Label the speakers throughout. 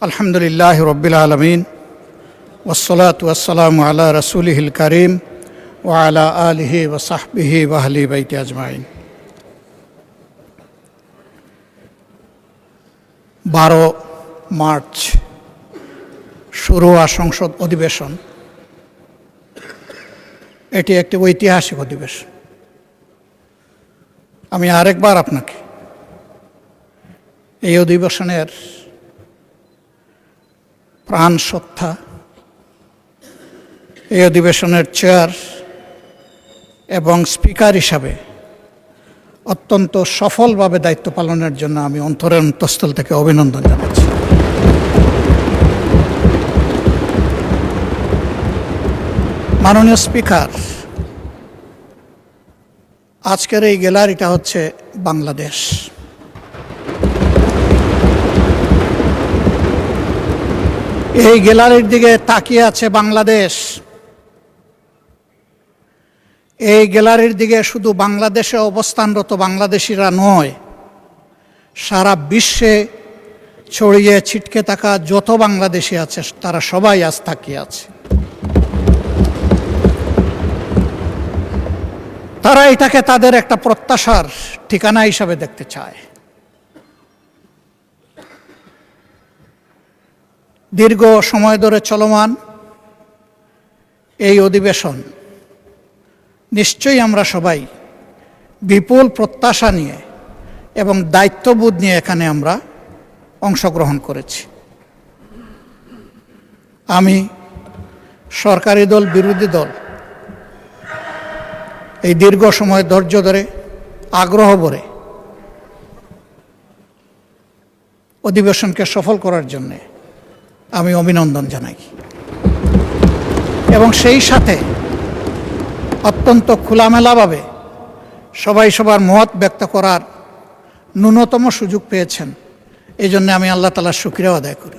Speaker 1: আলহামদুলিল্লাহ রব্বিল আলমিন ওয়াসসালাতু ওয়াসসালামু আলা রাসূলিহিল কারীম ওয়া আলা আলিহি ওয়া সাহবিহি ওয়া আহলি বাইতি আজমাইন। 12 মার্চ শুরু হওয়া সংসদ অধিবেশন, এটি একটি ঐতিহাসিক অধিবেশন। আমি আরেকবার আপনাকে এই অধিবেশনের প্রাণ সত্তা, এই অধিবেশনের চেয়ার এবং স্পিকার হিসাবে অত্যন্ত সফলভাবে দায়িত্ব পালনের জন্য আমি অন্তরের অন্তঃস্থল থেকে অভিনন্দন জানাচ্ছি। মাননীয় স্পিকার, আজকের এই গ্যালারিটা হচ্ছে বাংলাদেশ। এই গ্যালারির দিকে তাকিয়ে আছে বাংলাদেশ। এই গ্যালারির দিকে শুধু বাংলাদেশে অবস্থানরত বাংলাদেশিরা নয়, সারা বিশ্বে ছড়িয়ে ছিটকে থাকা যত বাংলাদেশি আছে তারা সবাই আজ তাকিয়ে আছে। তারা এটাকে তাদের একটা প্রত্যাশার ঠিকানা হিসাবে দেখতে চায়। দীর্ঘ সময় ধরে চলমান এই অধিবেশন নিশ্চয়ই আমরা সবাই বিপুল প্রত্যাশা নিয়ে এবং দায়িত্ববোধ নিয়ে এখানে আমরা অংশগ্রহণ করেছি। আমি, সরকারি দল, বিরোধী দল এই দীর্ঘ সময় ধৈর্য ধরে আগ্রহ ভরে অধিবেশনকে সফল করার জন্যে আমি অভিনন্দন জানাই এবং সেই সাথে অত্যন্ত খোলামেলাভাবে সবাই সবার মত ব্যক্ত করার ন্যূনতম সুযোগ পেয়েছেন, এই জন্য আমি আল্লাহ তাআলার শুকরিয়া আদায় করি।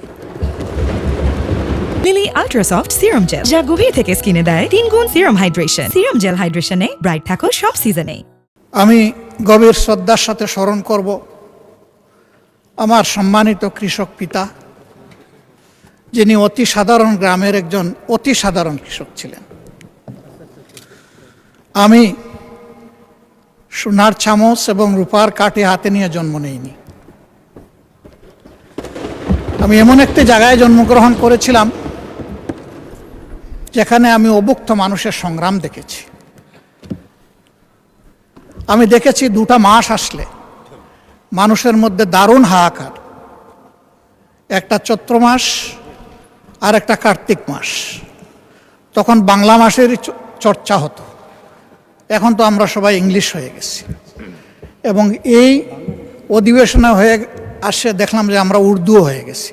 Speaker 2: লিলি আল্ট্রাসফট সিরাম জেল, যা গভীর থেকে স্কিনে দেয় 3 গুণ সিরাম হাইড্রেশন। সিরাম জেল হাইড্রেশনে ব্রাইট থাকো সব সিজনে।
Speaker 1: আমি গভীর শ্রদ্ধার সাথে স্মরণ করব আমার সম্মানিত কৃষক পিতা, যিনি অতি সাধারণ গ্রামের একজন অতি সাধারণ কৃষক ছিলেন। আমি সোনার চামচ এবং রূপার কাঠি হাতে নিয়ে জন্ম নেইনি। আমি এমন একটি জায়গায় জন্মগ্রহণ করেছিলাম যেখানে আমি অভুক্ত মানুষের সংগ্রাম দেখেছি। আমি দেখেছি 2টা মাস আসলে মানুষের মধ্যে দারুণ হাহাকার, একটা চৈত্র মাস আর একটা কার্তিক মাস। তখন বাংলা মাসেরই চর্চা হতো, এখন তো আমরা সবাই ইংলিশ হয়ে গেছি। এবং এই অধিবেশনে হয়ে আসে দেখলাম যে আমরা উর্দুও হয়ে গেছি।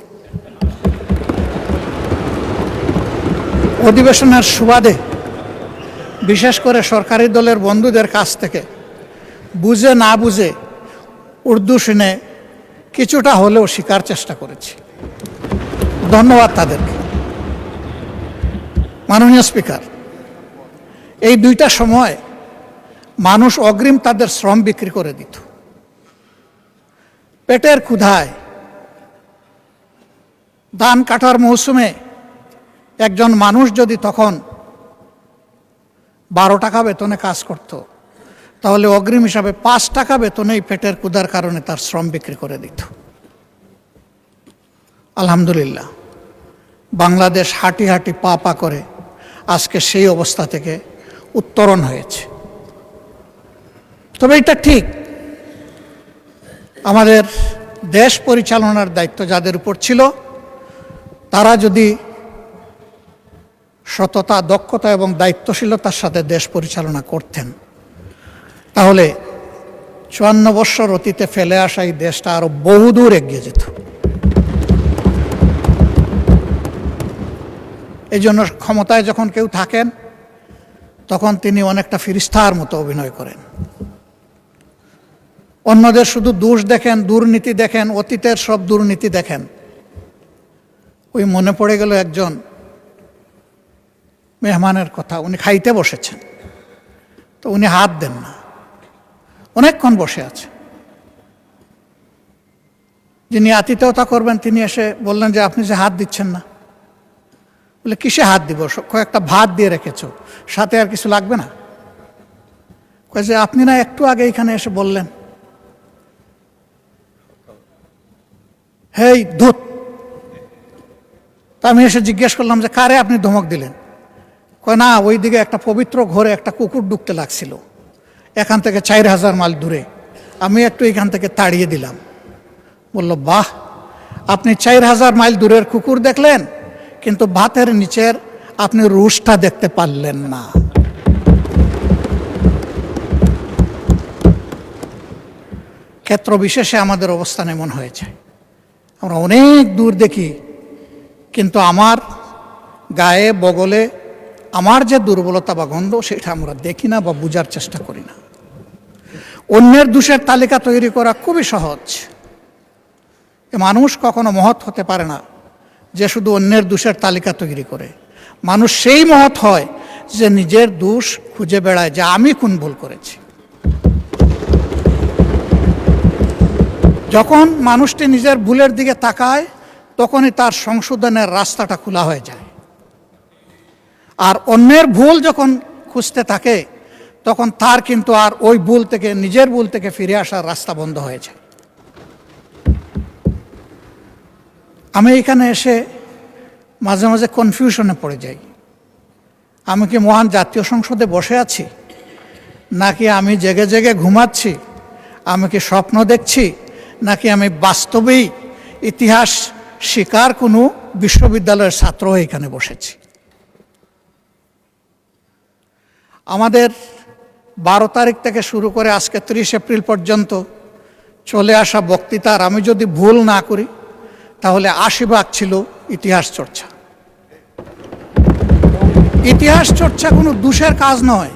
Speaker 1: অধিবেশনের সুবাদে বিশেষ করে সরকারি দলের বন্ধুদের কাছ থেকে বুঝে না বুঝে উর্দু শুনে কিছুটা হলেও শেখার চেষ্টা করেছি। ধন্যবাদ তাদেরকে। মাননীয় স্পিকার, এই 2টা সময় মানুষ অগ্রিম তাদের শ্রম বিক্রি করে দিত। পেটের ক্ষুধায় ধান কাটার মৌসুমে একজন মানুষ যদি তখন 12 টাকা বেতনে কাজ করত, তাহলে অগ্রিম হিসাবে 5 টাকা বেতনেই পেটের ক্ষুধার কারণে তার শ্রম বিক্রি করে দিত। আলহামদুলিল্লাহ, বাংলাদেশ হাঁটি হাঁটি পা পা করে আজকে সেই অবস্থা থেকে উত্তরণ হয়েছে। তবে এটা ঠিক, আমাদের দেশ পরিচালনার দায়িত্ব যাদের উপর ছিল তারা যদি সততা, দক্ষতা এবং দায়িত্বশীলতার সাথে দেশ পরিচালনা করতেন, তাহলে 54 বৎসর অতীতে ফেলে আসা এই দেশটা আরো বহুদূর এগিয়ে যেত। এই জন্য ক্ষমতায় যখন কেউ থাকেন তখন তিনি অনেকটা ফিরিস্তার মতো অভিনয় করেন। অন্যদের শুধু দোষ দেখেন, দুর্নীতি দেখেন, অতীতের সব দুর্নীতি দেখেন। ওই মনে পড়ে গেল একজন মেহমানের কথা। উনি খাইতে বসেছেন, তো উনি হাত দেন না, অনেকক্ষণ বসে আছে। যিনি আতিথেয়তা করবেন তিনি এসে বললেন যে আপনি যে হাত দিচ্ছেন না। বলে কিসে হাত দিব, কয়েকটা ভাত দিয়ে রেখেছো, সাথে আর কিছু লাগবে না? কয় যে আপনি না একটু আগে এখানে এসে বললেন। হেই ধুত! তা আমি এসে জিজ্ঞেস করলাম যে কারে আপনি ধমক দিলেন? কয় না, ওই দিকে একটা পবিত্র ঘরে একটা কুকুর ঢুকতে লাগছিল, এখান থেকে 4000 মাইল দূরে, আমি একটু এখান থেকে তাড়িয়ে দিলাম। বলল বাহ, আপনি 4000 মাইল দূরের কুকুর দেখলেন, কিন্তু ভাতের নিচের আপনি রুশটা দেখতে পারলেন না। ক্ষেত্র বিশেষে আমাদের অবস্থান এমন হয়েছে, আমরা অনেক দূর দেখি, কিন্তু আমার গায়ে বগলে আমার যে দুর্বলতা বা গন্ধ সেটা আমরা দেখি না বা বোঝার চেষ্টা করি না। অন্যের দোষের তালিকা তৈরি করা খুবই সহজ। মানুষ কখনো মহৎ হতে পারে না যে শুধু অন্যের দোষের তালিকা তৈরি করে। মানুষ সেই মহৎ হয় যে নিজের দোষ খুঁজে বেড়ায়, যে আমি কোন ভুল করেছি। যখন মানুষটি নিজের ভুলের দিকে তাকায় তখনই তার সংশোধনের রাস্তাটা খোলা হয়ে যায়। আর অন্যের ভুল যখন খুঁজতে থাকে তখন তার কিন্তু আর ওই ভুল থেকে, নিজের ভুল থেকে ফিরে আসার রাস্তা বন্ধ হয়ে যায়। আমি এখানে এসে মাঝে মাঝে কনফিউশনে পড়ে যাই। আমি কি মহান জাতীয় সংসদে বসে আছি, নাকি আমি জেগে জেগে ঘুমাচ্ছি? আমি কি স্বপ্ন দেখছি, নাকি আমি বাস্তবেই ইতিহাস শিকার কোনো বিশ্ববিদ্যালয়ের ছাত্র হয়ে এখানে বসেছি? আমাদের 12 তারিখ থেকে শুরু করে আজকে 30 এপ্রিল পর্যন্ত চলে আসা বক্তৃতার আমি যদি ভুল না করি তাহলে 80% ছিল ইতিহাস চর্চা। ইতিহাস চর্চা কোনো দোষের কাজ নয়।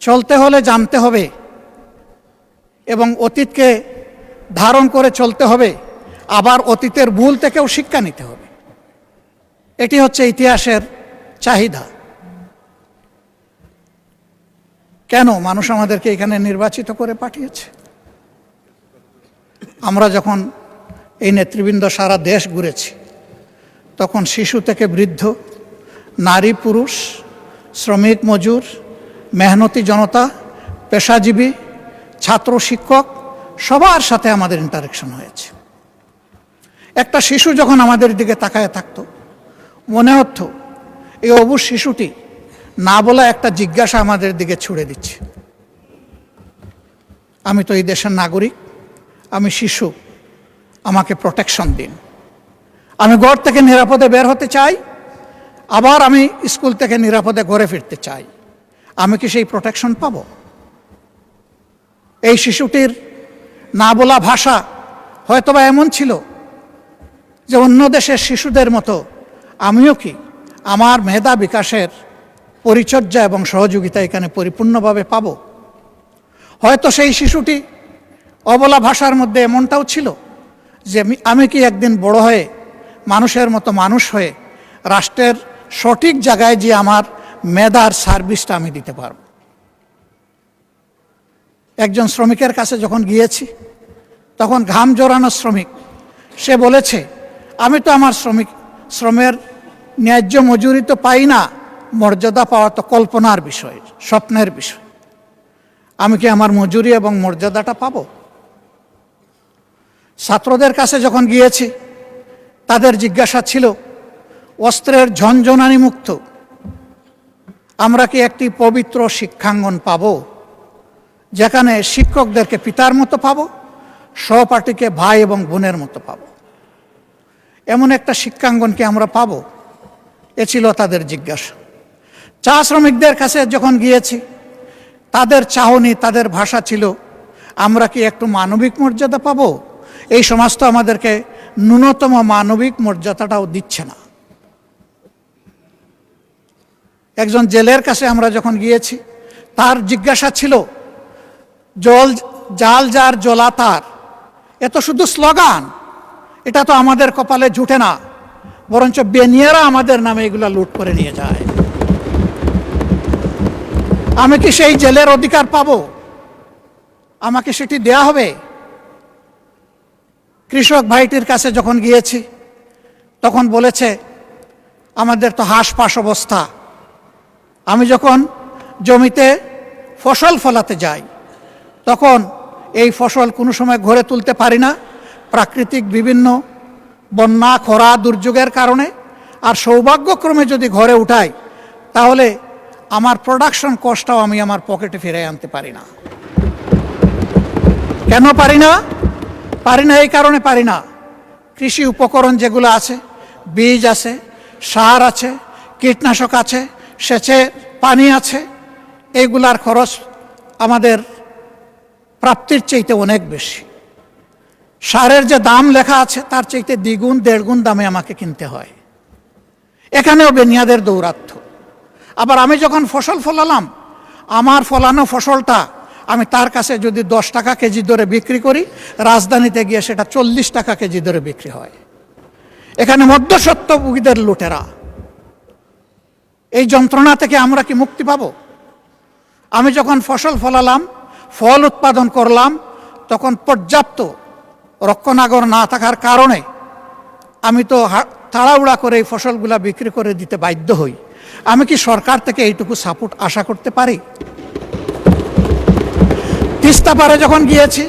Speaker 1: চলতে হলে জানতে হবে এবং অতীতকে ধারণ করে চলতে হবে, আবার অতীতের ভুল থেকেও শিক্ষা নিতে হবে। এটি হচ্ছে ইতিহাসের চাহিদা। কেন মানুষ আমাদেরকে এখানে নির্বাচিত করে পাঠিয়েছে? আমরা যখন এই নেতৃবৃন্দ সারা দেশ ঘুরেছি তখন শিশু থেকে বৃদ্ধ, নারী পুরুষ, শ্রমিক মজুর, মেহনতি জনতা, পেশাজীবী, ছাত্র শিক্ষক সবার সাথে আমাদের ইন্টারেকশন হয়েছে। একটা শিশু যখন আমাদের দিকে তাকায় থাকতো মনে হতো এই অবুঝ শিশুটি না বলা একটা জিজ্ঞাসা আমাদের দিকে ছুড়ে দিচ্ছে। আমি তো এই দেশের নাগরিক, আমি শিশু, আমাকে প্রোটেকশন দিন। আমি ঘর থেকে নিরাপদে বের হতে চাই, আবার আমি স্কুল থেকে নিরাপদে ঘরে ফিরতে চাই। আমি কি সেই প্রোটেকশন পাব? এই শিশুটির না বলা ভাষা হয়তোবা এমন ছিল যে অন্য দেশের শিশুদের মতো আমিও কি আমার মেধা বিকাশের পরিচর্যা এবং সহযোগিতা এখানে পরিপূর্ণভাবে পাব? হয়তো সেই শিশুটি অবলা ভাষার মধ্যে এমনটাও ছিল যে আমি কি একদিন বড় হয়ে মানুষের মতো মানুষ হয়ে রাষ্ট্রের সঠিক জায়গায় যে আমার মেধার সার্ভিসটা আমি দিতে পারব। একজন শ্রমিকের কাছে যখন গিয়েছি তখন ঘাম জড়ানো শ্রমিক, সে বলেছে আমি তো আমার শ্রমের ন্যায্য মজুরি তো পাই না, মর্যাদা পাওয়া তো কল্পনার বিষয়, স্বপ্নের বিষয়। আমি কি আমার মজুরি এবং মর্যাদাটা পাব? ছাত্রদের কাছে যখন গিয়েছি তাদের জিজ্ঞাসা ছিল অস্ত্রের ঝনঝনানি মুক্ত আমরা কি একটি পবিত্র শিক্ষাঙ্গন পাব, যেখানে শিক্ষকদেরকে পিতার মতো পাব, সহপাঠীকে ভাই এবং বোনের মতো পাব? এমন একটা শিক্ষাঙ্গনকে আমরা পাব? এ ছিল তাদের জিজ্ঞাসা। চা শ্রমিকদের কাছে যখন গিয়েছি তাদের চাহনি, তাদের ভাষা ছিল আমরা কি একটু মানবিক মর্যাদা পাব? এই সমাজ তো আমাদেরকে ন্যূনতম মানবিক মর্যাদাটাও দিচ্ছে না। একজন জেলের কাছে আমরা যখন গিয়েছি তার জিজ্ঞাসা ছিল জাল যার জ্বলা তার, এ তো শুধু স্লোগান, এটা তো আমাদের কপালে জুটে না, বরঞ্চ বেনিয়ারা আমাদের নামে এগুলা লুট করে নিয়ে যায়। আমি কি সেই জেলের অধিকার পাবো? আমাকে সেটি দেয়া হবে? কৃষক ভাইটির কাছে যখন গিয়েছি তখন বলেছে আমাদের তো হাঁসপাস অবস্থা। আমি যখন জমিতে ফসল ফলাতে যাই তখন এই ফসল কোনো সময় ঘরে তুলতে পারি না, প্রাকৃতিক বিভিন্ন বন্যা খরা দুর্যোগের কারণে। আর সৌভাগ্যক্রমে যদি ঘরে উঠাই তাহলে আমার প্রোডাকশন কস্টটাও আমি আমার পকেটে ফিরে আনতে পারি না। কেন পারি না? এই কারণে পারি না, কৃষি উপকরণ যেগুলো আছে, বীজ আছে, সার আছে, কীটনাশক আছে, সেচে পানি আছে, এইগুলার খরচ আমাদের প্রাপ্তির চাইতে অনেক বেশি। সারের যে দাম লেখা আছে তার চাইতে দ্বিগুণ দেড়গুণ দামে আমাকে কিনতে হয়। এখানেও বেনিয়াদের দৌরাত্ম্য। আবার আমি যখন ফসল ফলালাম, আমার ফলানো ফসলটা আমি তার কাছে যদি 10 টাকা কেজি দরে বিক্রি করি, রাজধানীতে গিয়ে সেটা 40 টাকা কেজি দরে বিক্রি হয়। এখানে মধ্যস্বত্বভোগীদের লুটেরা। এই যন্ত্রণা থেকে আমরা কি মুক্তি পাব? আমি যখন ফসল ফলালাম, ফল উৎপাদন করলাম, তখন পর্যাপ্ত রক্ষণাগর না থাকার কারণে আমি তো তাড়াহুড়া করে এই ফসলগুলা বিক্রি করে দিতে বাধ্য হই। আমি কি সরকার থেকে এইটুকু সাপোর্ট আশা করতে পারি? তিস্তা পারে যখন গিয়েছি,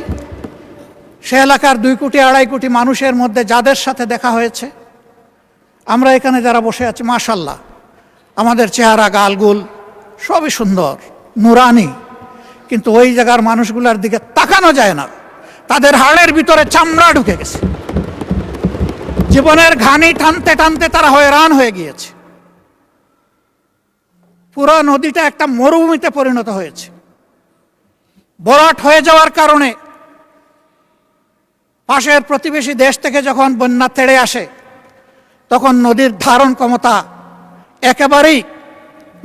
Speaker 1: সে এলাকার 2 কোটি 2.5 কোটি মানুষের মধ্যে যাদের সাথে দেখা হয়েছে, আমরা এখানে যারা বসে আছি মাশাল্লাহ, আমাদের চেহারা গালগুল সবই সুন্দর, নুরানি, কিন্তু ওই জায়গার মানুষগুলোর দিকে তাকানো যায় না। তাদের হাড়ের ভিতরে চামড়া ঢুকে গেছে। জীবনের ঘানি টানতে টানতে তারা হয়রান হয়ে গিয়েছে। পুরো নদীটা একটা মরুভূমিতে পরিণত হয়েছে। ভরাট হয়ে যাওয়ার কারণে পাশের প্রতিবেশী দেশ থেকে যখন বন্যা তেড়ে আসে, তখন নদীর ধারণ ক্ষমতা একেবারেই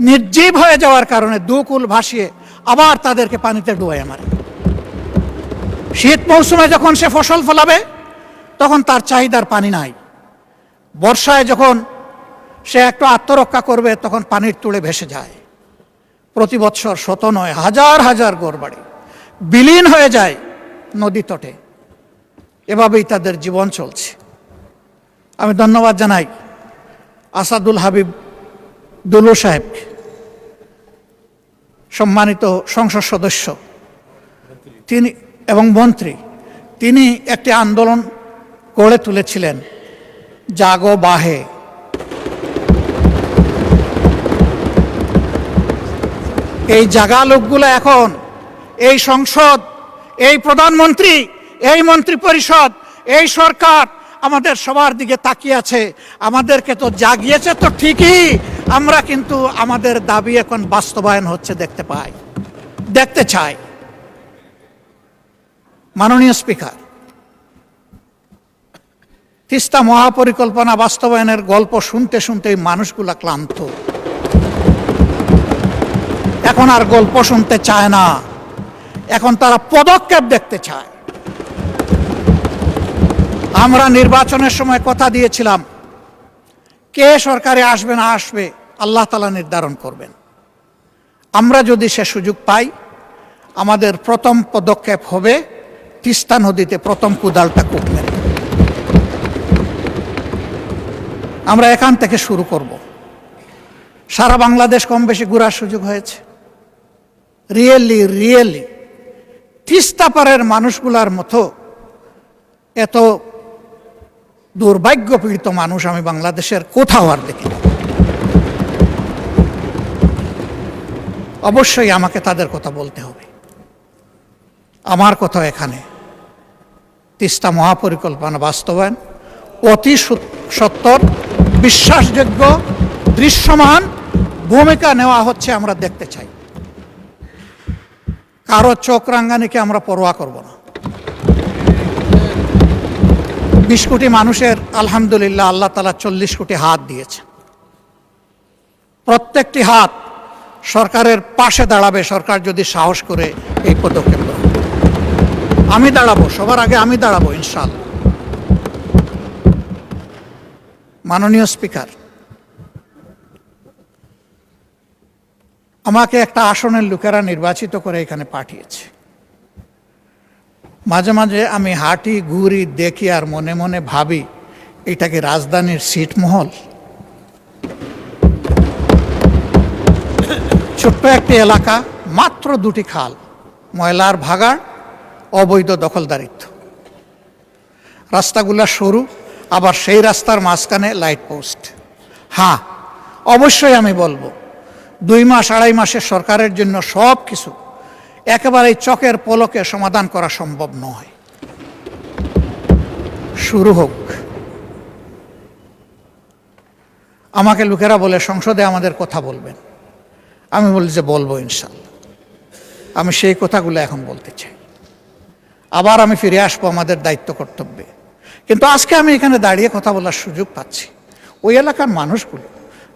Speaker 1: নির্জীব হয়ে যাওয়ার কারণে দুকুল ভাসিয়ে আবার তাদেরকে পানিতে ডুবাইয়ে মারে। শীত মৌসুমে যখন সে ফসল ফলাবে তখন তার চাহিদার পানি নাই। বর্ষায় যখন সে একটু আত্মরক্ষা করবে তখন পানির তুলে ভেসে যায়। প্রতি বৎসর শত নয় হাজার হাজার ঘরবাড়ি বিলীন হয়ে যায় নদী তটে। এভাবেই তাদের জীবন চলছে। আমি ধন্যবাদ জানাই আসাদুল হাবিব দুলু সাহেবকে, সম্মানিত সংসদ সদস্য তিনি এবং মন্ত্রী। তিনি একটি আন্দোলন গড়ে তুলেছিলেন, জাগো বাহে। এই জাগা লোকগুলো এখন এই সংসদ, এই প্রধানমন্ত্রী, এই মন্ত্রী পরিষদ, এই সরকার আমাদের সবার দিকে তাকিয়ে আছে। আমাদেরকে তো জাগিয়েছে তো ঠিকই, আমরা কিন্তু আমাদের দাবি এখন বাস্তবায়ন হচ্ছে দেখতে চাই। মাননীয় স্পিকার, তিস্তা মহাপরিকল্পনা বাস্তবায়নের গল্প শুনতে শুনতে মানুষগুলা ক্লান্ত। এখন আর গল্প শুনতে চায় না, এখন তারা পদক্ষেপ দেখতে চায়। আমরা নির্বাচনের সময় কথা দিয়েছিলাম, কে সরকারে আসবে না আসবে আল্লাহ তাআলা নির্ধারণ করবেন। আমরা যদি সে সুযোগ পাই, আমাদের প্রথম পদক্ষেপ হবে তিস্তা নদীতে প্রথম কুদালটা কূপ মেরে। আমরা এখান থেকে শুরু করব। সারা বাংলাদেশ কম বেশি ঘোরার সুযোগ হয়েছে। রিয়েলি তিস্তা পারের মানুষগুলার মতো এত দুর্ভাগ্য পীড়িত মানুষ আমি বাংলাদেশের কোথাও আর দেখি। অবশ্যই আমাকে তাদের কথা বলতে হবে। আমার কথা এখানে তিস্তা মহাপরিকল্পনা বাস্তবায়ন অতি সত্বর, বিশ্বাসযোগ্য, দৃশ্যমান ভূমিকা নেওয়া হচ্ছে আমরা দেখতে চাই। কারো চোখ রাঙ্গানিকে আমরা পরোয়া করব না। 20 কোটি মানুষের আলহামদুলিল্লাহ আল্লাহ তাআলা 40 কোটি হাত দিয়েছে। প্রত্যেকটি হাত সরকারের পাশে দাঁড়াবে, সরকার যদি সাহস করে এই পদক্ষেপ নেয়। আমি দাঁড়াবো, সবার আগে আমি দাঁড়াবো ইনশাআল্লাহ। মাননীয় স্পিকার, আমাকে একটা আসনের লোকেরা নির্বাচিত করে এখানে পাঠিয়েছে। মাঝে মাঝে আমি হাঁটি ঘুরি দেখি আর মনে মনে ভাবি এটা কি রাজধানীর ছিটমহল? ছোট্ট একটি এলাকা, মাত্র 2টি খাল, ময়লার ভাগাড়, অবৈধ দখলদারিত্ব, রাস্তাগুলা সরু, আবার সেই রাস্তার মাঝখানে লাইট পোস্ট। হ্যাঁ, অবশ্যই আমি বলবো 2 মাস 2.5 মাসের সরকারের জন্য সব কিছু একেবারেই চকের পলকে সমাধান করা সম্ভব নয়। শুরু হোক। আমাকে লোকেরা বলে সংসদে আমাদের কথা বলবেন, আমি বলি যে বলবো ইনশাআল্লাহ। আমি সেই কথাগুলো এখন বলতে চাই। আবার আমি ফিরে আসবো আমাদের দায়িত্ব কর্তব্যে। কিন্তু আজকে আমি এখানে দাঁড়িয়ে কথা বলার সুযোগ পাচ্ছি ওই এলাকার মানুষগুলো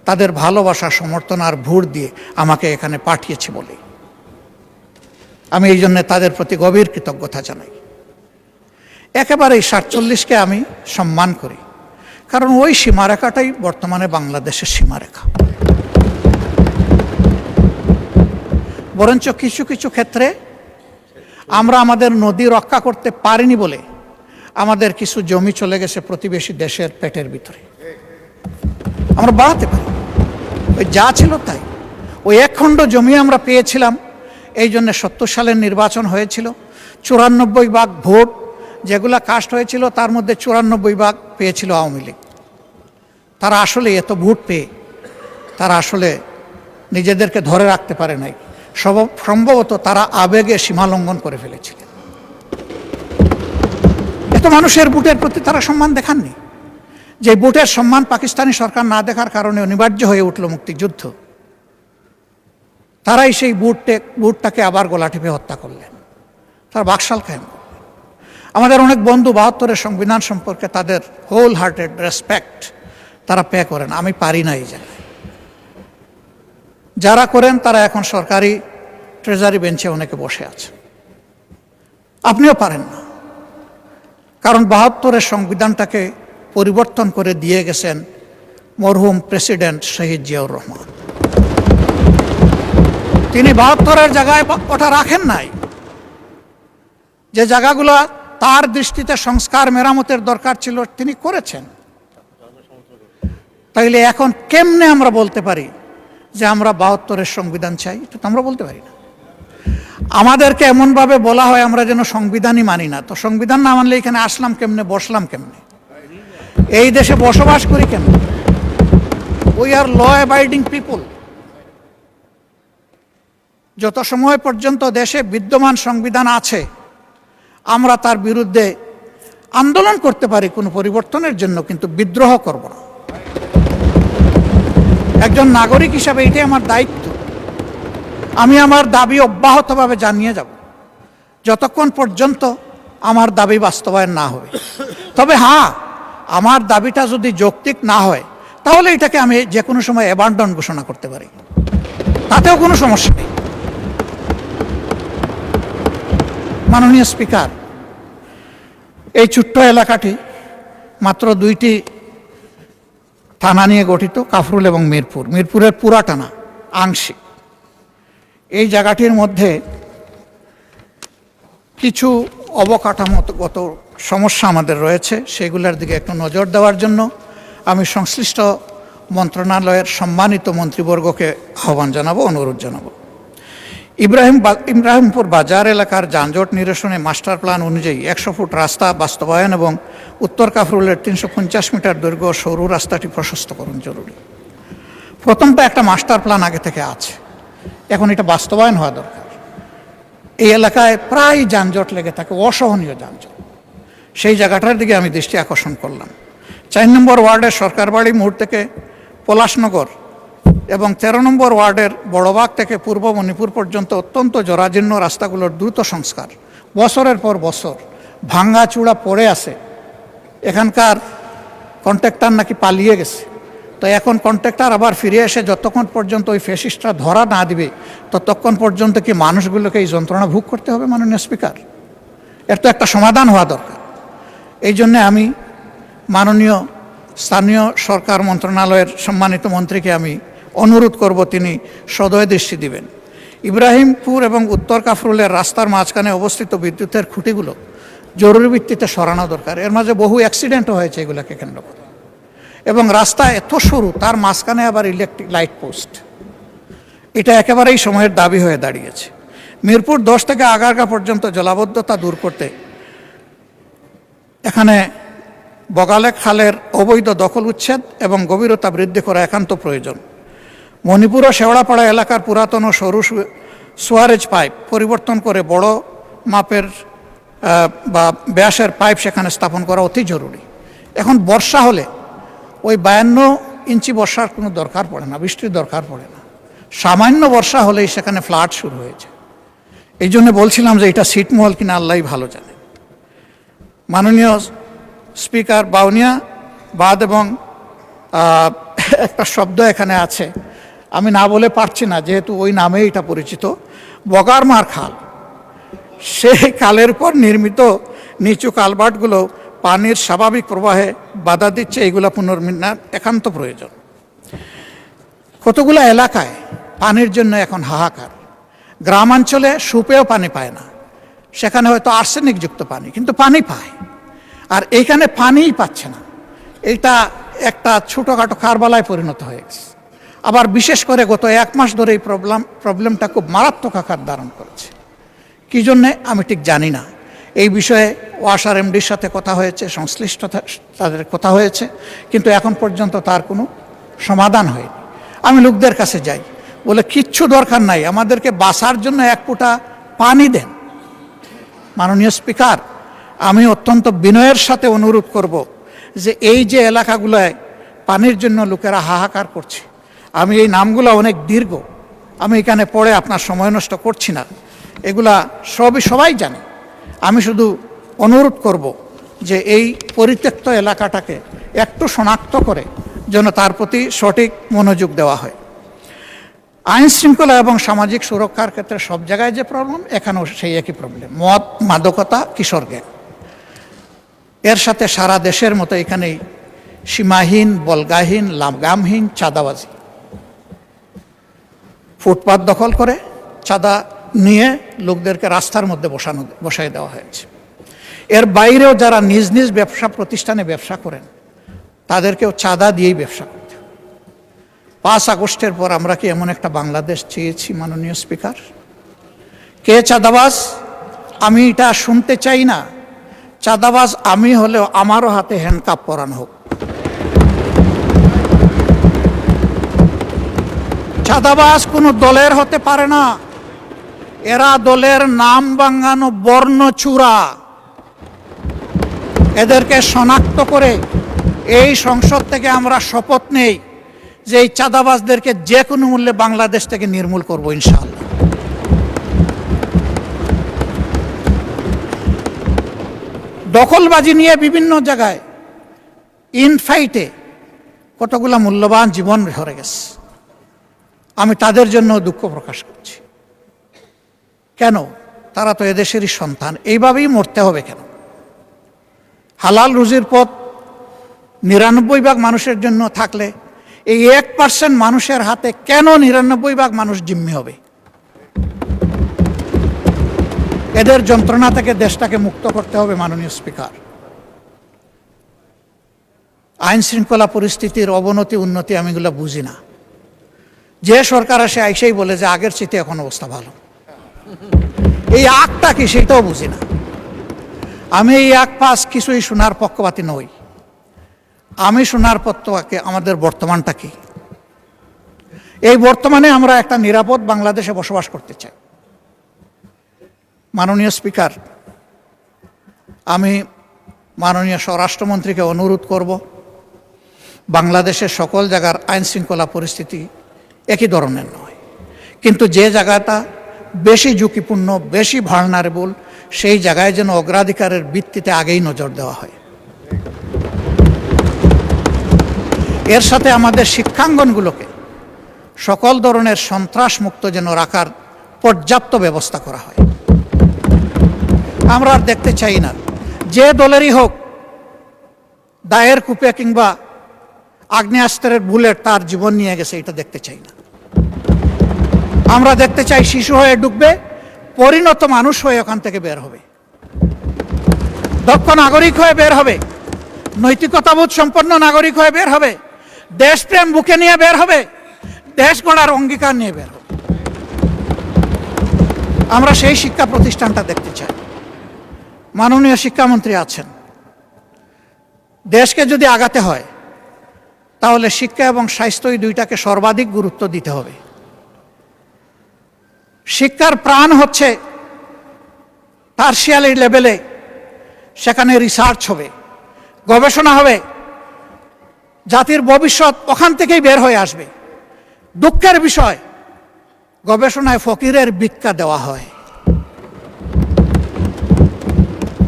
Speaker 1: তাদের ভালোবাসা, সমর্থন আর ভোট দিয়ে আমাকে এখানে পাঠিয়েছে বলে আমি এই জন্য তাদের প্রতি গভীর কৃতজ্ঞতা জানাই। একেবারেই 47কে আমি সম্মান করি, কারণ ওই সীমারেখাটাই বর্তমানে বাংলাদেশের সীমারেখা। বরঞ্চ কিছু কিছু ক্ষেত্রে আমরা আমাদের নদী রক্ষা করতে পারিনি বলে আমাদের কিছু জমি চলে গেছে প্রতিবেশী দেশের পেটের ভিতরে। আমরা বাড়াতে পারি, ওই যা ছিল তাই। ওই 1 খণ্ড জমি আমরা পেয়েছিলাম, এই জন্য 70 সালের নির্বাচন হয়েছিল। 94 ভাগ ভোট যেগুলা কাস্ট হয়েছিল তার মধ্যে 94 ভাগ পেয়েছিল আওয়ামী লীগ। তারা আসলে এত ভোট পেয়ে তারা আসলে নিজেদেরকে ধরে রাখতে পারে নাই। সম্ভবত তারা আবেগে সীমালঙ্ঘন করে ফেলেছিলেন। এত মানুষের ভোটের প্রতি তারা সম্মান দেখাননি। যে ভোটের সম্মান পাকিস্তানি সরকার না দেখার কারণে অনিবার্য হয়ে উঠল মুক্তিযুদ্ধ, তারাই সেই ভোটটাকে আবার গলা টিপে হত্যা করলেন। তার বাকশাল কায়েম করলেন। আমাদের অনেক বন্ধু 72-এর সংবিধান সম্পর্কে তাদের হোল হার্টেড রেসপেক্ট তারা পে করেন, আমি পারি না এই জায়গায়। যারা করেন তারা এখন সরকারি ট্রেজারি বেঞ্চে অনেকে বসে আছে। আপনিও পারেন না, কারণ 72-এর সংবিধানটাকে পরিবর্তন করে দিয়ে গেছেন মরহুম প্রেসিডেন্ট শহীদ জিয়াউর রহমান। তিনি 72-এর জায়গায় ওটা রাখেন নাই। যে জায়গাগুলো তার দৃষ্টিতে সংস্কার মেরামতের দরকার ছিল তিনি করেছেন। তাইলে এখন কেমনে আমরা বলতে পারি যে আমরা 72-এর সংবিধান চাই? এটা তো আমরা বলতে পারি না। আমাদেরকে এমনভাবে বলা হয় আমরা যেন সংবিধানই মানি না। তো সংবিধান না মানলে এখানে আসলাম কেমনে, বসলাম কেমনে, এই দেশে বসবাস করি কেমনে? We are law abiding people. যত সময় পর্যন্ত দেশে বিদ্যমান সংবিধান আছে আমরা তার বিরুদ্ধে আন্দোলন করতে পারি কোনো পরিবর্তনের জন্য, কিন্তু বিদ্রোহ করব না। একজন নাগরিক হিসাবে এটাই আমার দায়িত্ব। আমি আমার দাবি অব্যাহতভাবে জানিয়ে যাব যতক্ষণ পর্যন্ত আমার দাবি বাস্তবায়ন না হবে। তবে হ্যাঁ, আমার দাবিটা যদি যৌক্তিক না হয় তাহলে এটাকে আমি যে কোনো সময় অ্যাবান্ডন ঘোষণা করতে পারি, তাতেও কোনো সমস্যা নেই। মাননীয় স্পিকার, এই ছোট্ট এলাকাটি মাত্র 2টি থানা নিয়ে গঠিত, কাফরুল এবং মিরপুর। মিরপুরের পুরা টানা আংশিক। এই জায়গাটির মধ্যে কিছু অবকাঠামোগত সমস্যা আমাদের রয়েছে, সেগুলোর দিকে একটু নজর দেওয়ার জন্য আমি সংশ্লিষ্ট মন্ত্রণালয়ের সম্মানিত মন্ত্রীবর্গকে আহ্বান জানাবো, অনুরোধ জানাবো। ইব্রাহিমপুর বাজার এলাকার যানজট নিরসনে মাস্টার প্ল্যান অনুযায়ী 100 ফুট রাস্তা বাস্তবায়ন এবং উত্তর কাফরুলের 350 মিটার দৈর্ঘ্য সরু রাস্তাটি প্রশস্তকরণ জরুরি। প্রথমটা একটা মাস্টার প্ল্যান আগে থেকে আছে, এখন এটা বাস্তবায়ন হওয়া দরকার। এই এলাকায় প্রায় যানজট লেগে থাকে, অসহনীয় যানজট। সেই জায়গাটার দিকে আমি দৃষ্টি আকর্ষণ করলাম। 4 নম্বর ওয়ার্ডের সরকারবাড়ি মোড় থেকে পলাশনগর এবং 13 নম্বর ওয়ার্ডের বড়বাগ থেকে পূর্ব মণিপুর পর্যন্ত অত্যন্ত জরাজীর্ণ রাস্তাগুলোর দ্রুত সংস্কার। বছরের পর বছর ভাঙ্গাচূড়া পড়ে আছে। এখানকার কন্ট্রাক্টর নাকি পালিয়ে গেছে, তো এখন কন্ট্রাক্টর আবার ফিরে এসে যতক্ষণ পর্যন্ত ওই ফ্যাসিস্টরা ধরা না দিবে ততক্ষণ পর্যন্ত কি মানুষগুলোকে এই যন্ত্রণা ভোগ করতে হবে? মাননীয় স্পিকার, এর তো একটা সমাধান হওয়া দরকার। এই জন্যে আমি মাননীয় স্থানীয় সরকার মন্ত্রণালয়ের সম্মানিত মন্ত্রীকে আমি অনুরোধ করব তিনি সদয় দৃষ্টি দিবেন। ইব্রাহিমপুর এবং উত্তর কাফরুলের রাস্তার মাঝখানে অবস্থিত বিদ্যুতের খুঁটিগুলো জরুরি ভিত্তিতে সরানো দরকার। এর মাঝে বহু অ্যাক্সিডেন্টও হয়েছে এগুলোকে কেন্দ্র করে। এবং রাস্তা এত সরু, তার মাঝখানে আবার ইলেকট্রিক লাইট পোস্ট, এটা একেবারেই সময়ের দাবি হয়ে দাঁড়িয়েছে। মিরপুর 10 থেকে আগারগাঁ পর্যন্ত জলাবদ্ধতা দূর করতে এখানে বগালে খালের অবৈধ দখল উচ্ছেদ এবং গভীরতা বৃদ্ধি করা একান্ত প্রয়োজন। মণিপুর ও শেওড়াপাড়া এলাকার পুরাতন ও সরু সুয়ারেজ পাইপ পরিবর্তন করে বড় মাপের বা ব্যাসের পাইপ সেখানে স্থাপন করা অতি জরুরি। এখন বর্ষা হলে ওই 52 ইঞ্চি বর্ষার কোনো দরকার পড়ে না, বৃষ্টির দরকার পড়ে না। সামান্য বর্ষা হলেই সেখানে ফ্লাড শুরু হয়েছে। এই জন্য বলছিলাম যে এটা ছিটমহল কিনা আল্লাহই ভালো জানে। মাননীয় স্পিকার বাউনিয়া বাদ এবং একটা শব্দ এখানে আছে, আমি না বলে পারছি না যেহেতু ওই নামেই এটা পরিচিত, বগারমার খাল। সেই খালের পর নির্মিত নিচু কালভার্টগুলো পানির স্বাভাবিক প্রবাহে বাধা দিচ্ছে। এইগুলো পুনর্নির্মাণ একান্ত প্রয়োজন। কতগুলো এলাকায় পানির জন্য এখন হাহাকার। গ্রামাঞ্চলে সুপেয় পানি পায় না, সেখানে হয়তো আর্সেনিকযুক্ত পানি, কিন্তু পানি পায়। আর এইখানে পানিই পাচ্ছে না, এটা একটা ছোটোখাটো কারবালায় পরিণত হয়ে গেছে। আবার বিশেষ করে গত 1 মাস ধরে এই প্রবলেমটা খুব মারাত্মক আকার ধারণ করেছে। কী জন্যে আমি ঠিক জানি না। এই বিষয়ে ওয়াসার এমডির সাথে কথা হয়েছে, সংশ্লিষ্ট তাদের কথা হয়েছে, কিন্তু এখন পর্যন্ত তার কোনো সমাধান হয়নি। আমি লোকদের কাছে যাই, বলে কিচ্ছু দরকার নাই, আমাদেরকে বাঁচার জন্য 1 ফোঁটা পানি দেন। মাননীয় স্পিকার, আমি অত্যন্ত বিনয়ের সাথে অনুরোধ করব যে এই যে এলাকাগুলোয় পানির জন্য লোকেরা হাহাকার করছে, আমি এই নামগুলো অনেক দীর্ঘ, আমি এখানে পড়ে আপনার সময় নষ্ট করছি না, এগুলা সবাই জানে। আমি শুধু অনুরোধ করব যে এই পরিত্যক্ত এলাকাটাকে একটু শনাক্ত করে যেন তার প্রতি সঠিক মনোযোগ দেওয়া হয়। আইন শৃঙ্খলা এবং সামাজিক সুরক্ষার ক্ষেত্রে সব জায়গায় যে প্রবলেম, এখানেও সেই একই প্রবলেম, মদ মাদকতা কিশোর গ্যাং। এর সাথে সারা দেশের মতো এখানেই সীমাহীন বলগাহীন লাগামহীন চাঁদাবাজি। ফুটপাত দখল করে চাঁদা নিয়ে লোকদেরকে রাস্তার মধ্যে বসাই দেওয়া হয়েছে। এর বাইরেও যারা নিজ নিজ ব্যবসা প্রতিষ্ঠানে ব্যবসা করেন, তাদেরকেও চাঁদা দিয়েই ব্যবসা করতে। 5 আগস্টের পর আমরা কি এমন একটা বাংলাদেশ চেয়েছি মাননীয় স্পিকার? কে চাঁদাবাজ? আমি এটা শুনতে চাই না। চাঁদাবাজ আমি হলেও আমারও হাতে হ্যান্ডকাপ পরানো হোক। চাঁদাবাজ কোনো দলের হতে পারে না, এরা দলের নাম ভাঙানো বর্ণচূড়া। এদেরকে শনাক্ত করে এই সংসদ থেকে আমরা শপথ নেই যে এই চাঁদাবাজদেরকে যে কোনো মূল্যে বাংলাদেশ থেকে নির্মূল করব ইনশাআল্লাহ। দখলবাজি নিয়ে বিভিন্ন জায়গায় ইনফাইটে কতগুলো মূল্যবান জীবন ঝরে গেছে। আমি তাদের জন্য দুঃখ প্রকাশ করছি। কেন? তারা তো এদেশেরই সন্তান, এইভাবেই মরতে হবে কেন? হালাল রুজির পথ 99% মানুষের জন্য থাকলে এই 1% মানুষের হাতে কেন 99% মানুষ জিম্মি হবে? এদের যন্ত্রণা থেকে দেশটাকে মুক্ত করতে হবে মাননীয় স্পিকার। আইন শৃঙ্খলা পরিস্থিতির অবনতি উন্নতি আমি এগুলো বুঝি না। যে সরকার আসে আইসেই বলে যে আগের চেয়ে এখন অবস্থা ভালো। এই আগটা কি সেটাও বুঝি না। আমি এই আগ পাশ কিছুই শোনার পক্ষপাতী নই। আমি শোনার পক্ষে আমাদের বর্তমানটা কি। এই বর্তমানে আমরা একটা নিরাপদ বাংলাদেশে বসবাস করতে চাই। মাননীয় স্পিকার, আমি মাননীয় স্বরাষ্ট্রমন্ত্রীকে অনুরোধ করব, বাংলাদেশের সকল জায়গার আইন শৃঙ্খলা পরিস্থিতি একই ধরনের নয়, কিন্তু যে জায়গাটা বেশি ঝুঁকিপূর্ণ, বেশি ভালনারেবল, সেই জায়গায় যেন অগ্রাধিকারের ভিত্তিতে আগেই নজর দেওয়া হয়। এর সাথে আমাদের শিক্ষাঙ্গনগুলোকে সকল ধরনের সন্ত্রাস মুক্ত যেন রাখার পর্যাপ্ত ব্যবস্থা করা হয়। আমরা আর দেখতে চাই না যে দলেরই হোক দায়ের কূপে কিংবা আগ্নেয়াস্ত্রের বুলেট তার জীবন নিয়ে গেছে, এটা দেখতে চাই না। আমরা দেখতে চাই শিশু হয়ে ঢুকবে, পরিণত মানুষ হয়ে ওখান থেকে বের হবে। দক্ষ নাগরিক হয়ে বের হবে, নৈতিকতাবোধ সম্পন্ন নাগরিক হয়ে বের হবে, দেশপ্রেম বুকে নিয়ে বের হবে, দেশ গড়ার অঙ্গীকার নিয়ে বের হবে। আমরা সেই শিক্ষা প্রতিষ্ঠানটা দেখতে চাই। মাননীয় শিক্ষামন্ত্রী আছেন, দেশকে যদি আগাতে হয় তাহলে শিক্ষা এবং স্বাস্থ্য এই দুইটাকে সর্বাধিক গুরুত্ব দিতে হবে। শিক্ষার প্রাণ হচ্ছে টারশিয়ারি লেভেলে, সেখানে রিসার্চ হবে, গবেষণা হবে, জাতির ভবিষ্যৎ ওখান থেকেই বের হয়ে আসবে। দুঃখের বিষয়, গবেষণায় ফকিরের ভিক্ষা দেওয়া হয়।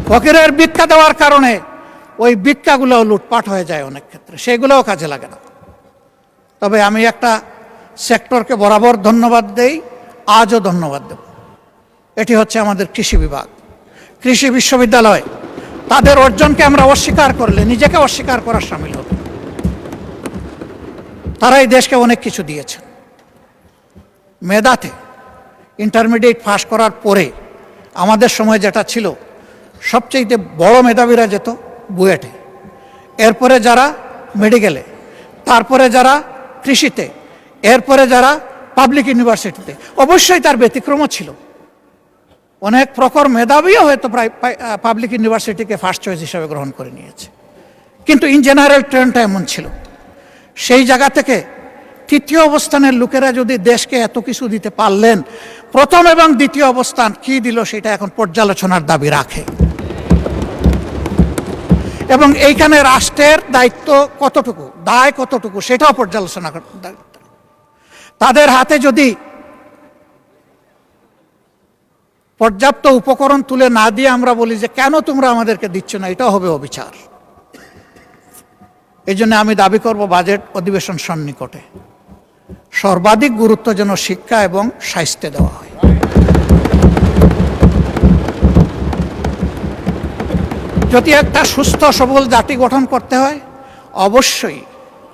Speaker 1: ফকিরের ভিক্ষা দেওয়ার কারণে ওই ভিক্ষাগুলো লুটপাট হয়ে যায় অনেক ক্ষেত্রে, সেগুলোও কাজে লাগে না। তবে আমি একটা সেক্টরকে বরাবর ধন্যবাদ দেই, আজও ধন্যবাদ দেব। এটি হচ্ছে আমাদের কৃষি বিভাগ, কৃষি বিশ্ববিদ্যালয়। তাদের অর্জনকে আমরা অস্বীকার করলে নিজেকে অস্বীকার করার সামিল হবে। তারাই দেশকে অনেক কিছু দিয়েছেন। মেধাতে ইন্টারমিডিয়েট পাস করার পরে আমাদের সময় যেটা ছিল, সবচেয়ে বড় মেধাবীরা যেত বুয়েটে, এরপরে যারা মেডিকেলে, তারপরে যারা কৃষিতে, এরপরে যারা পাবলিক ইউনিভার্সিটিতে। অবশ্যই তার ব্যতিক্রমও ছিল, অনেক প্রখর মেধাবীও হয়তো প্রায় পাবলিক ইউনিভার্সিটিকে ফার্স্ট চয়েস হিসাবে গ্রহণ করে নিয়েছে। কিন্তু ইন জেনারেল ট্রেন্ডটা এমন ছিল। সেই জায়গা থেকে তৃতীয় অবস্থানের লোকেরা যদি দেশকে এত কিছু দিতে পারলেন, প্রথম এবং দ্বিতীয় অবস্থান কি দিল সেটা এখন পর্যালোচনার দাবি রাখে। এবং এইখানে রাষ্ট্রের দায়িত্ব কতটুকু, দায় কতটুকু, সেটাও পর্যালোচনা করতে। তাদের হাতে যদি পর্যাপ্ত উপকরণ তুলে না দিয়ে আমরা বলি যে কেন তোমরা আমাদেরকে দিচ্ছ না, এটাও হবে অবিচার। এই জন্য আমি দাবি করব বাজেট অধিবেশন সন্নিকটে সর্বাধিক গুরুত্ব যেন শিক্ষা এবং স্বাস্থ্যে দেওয়া হয়। যদি একটা সুস্থ সবল জাতি গঠন করতে হয়, অবশ্যই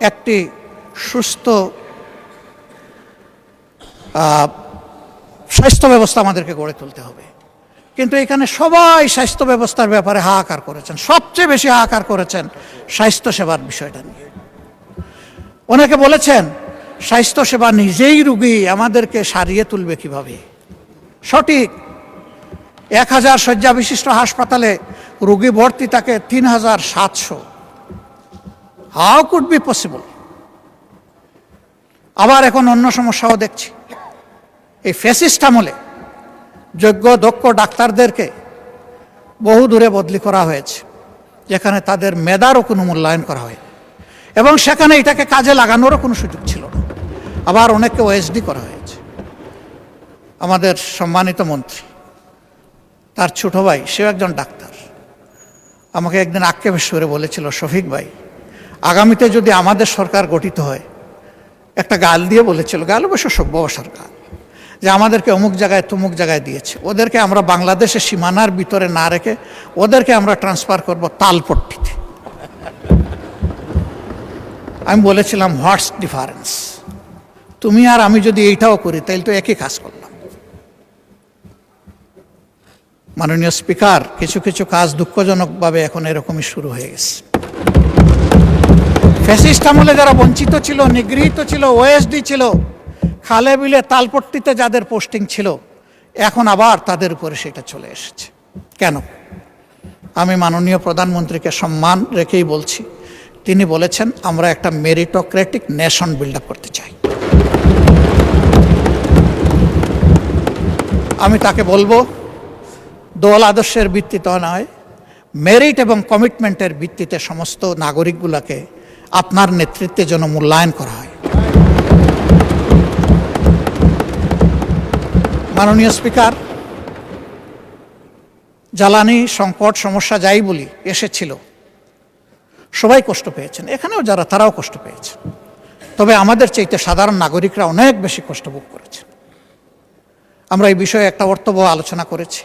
Speaker 1: একটি সুস্থ স্বাস্থ্য ব্যবস্থা আমাদেরকে গড়ে তুলতে হবে। কিন্তু এখানে সবাই স্বাস্থ্য ব্যবস্থার ব্যাপারে হাহাকার করেছেন, সবচেয়ে বেশি হাহাকার করেছেন স্বাস্থ্য সেবার বিষয়টা নিয়ে। অনেকে বলেছেন স্বাস্থ্য সেবা নিজেই রুগী, আমাদেরকে সারিয়ে তুলবে কিভাবে। সঠিক, 1000 শয্যা বিশিষ্ট হাসপাতালে রুগী ভর্তি থাকে 3700। How could be possible? আবার এখন অন্য সমস্যাও দেখছি। এই ফ্যাসিস্ট আমলে যোগ্য দক্ষ ডাক্তারদেরকে বহু দূরে বদলি করা হয়েছে, যেখানে তাদের মেধারও কোনো মূল্যায়ন করা হয়, এবং সেখানে এটাকে কাজে লাগানোরও কোনো সুযোগ ছিল না। আবার অনেককে ওএসডি করা হয়েছে। আমাদের সম্মানিত মন্ত্রী, তার ছোট ভাই, সেও একজন ডাক্তার, আমাকে একদিন আক্ষেপের সুরে বলেছিল, শফিক ভাই, আগামীতে যদি আমাদের সরকার গঠিত হয়, একটা গাল দিয়ে বলেছিল, গাল অবশ্য সভ্য ভাষার গাল, যে আমাদেরকে অমুক জায়গায় তমুক জায়গায় দিয়েছে, ওদেরকে আমরা বাংলাদেশের সীমানার ভিতরে না রেখে ওদেরকে আমরা ট্রান্সফার করব তালপট্টিতে। আমি বলেছিলাম, হোয়াটস ডিফারেন্স? তুমি আর আমি যদি এইটাও করি তাহলে তো একই কাজ করলাম। মাননীয় স্পিকার, কিছু কিছু কাজ দুঃখজনকভাবে এখন এরকমই শুরু হয়ে গেছে। ফ্যাসিস্ট আমলে যারা বঞ্চিত ছিল, নিগৃহীত ছিল, ওএসডি ছিল, খালে বিলে তালপট্টিতে যাদের পোস্টিং ছিল, এখন আবার তাদের উপরে সেটা চলে এসেছে। কেন? আমি মাননীয় প্রধানমন্ত্রীকে সম্মান রেখেই বলছি, তিনি বলেছেন আমরা একটা মেরিটোক্রেটিক নেশন বিল্ড আপ করতে চাই। আমি তাকে বলবো, দল আদর্শের ভিত্তিতে নয়, মেরিট এবং কমিটমেন্টের ভিত্তিতে সমস্ত নাগরিকগুলোকে আপনার নেতৃত্বে যেন মূল্যায়ন করা হয়। মাননীয় স্পিকার, জ্বালানি সংকট সমস্যা যাই বলি এসেছিল, সবাই কষ্ট পেয়েছেন, এখানেও যারা তারাও কষ্ট পেয়েছে। তবে আমাদের চাইতে সাধারণ নাগরিকরা অনেক বেশি কষ্ট ভোগ করেছে। আমরা এই বিষয়ে একটা অর্থবহ আলোচনা করেছি।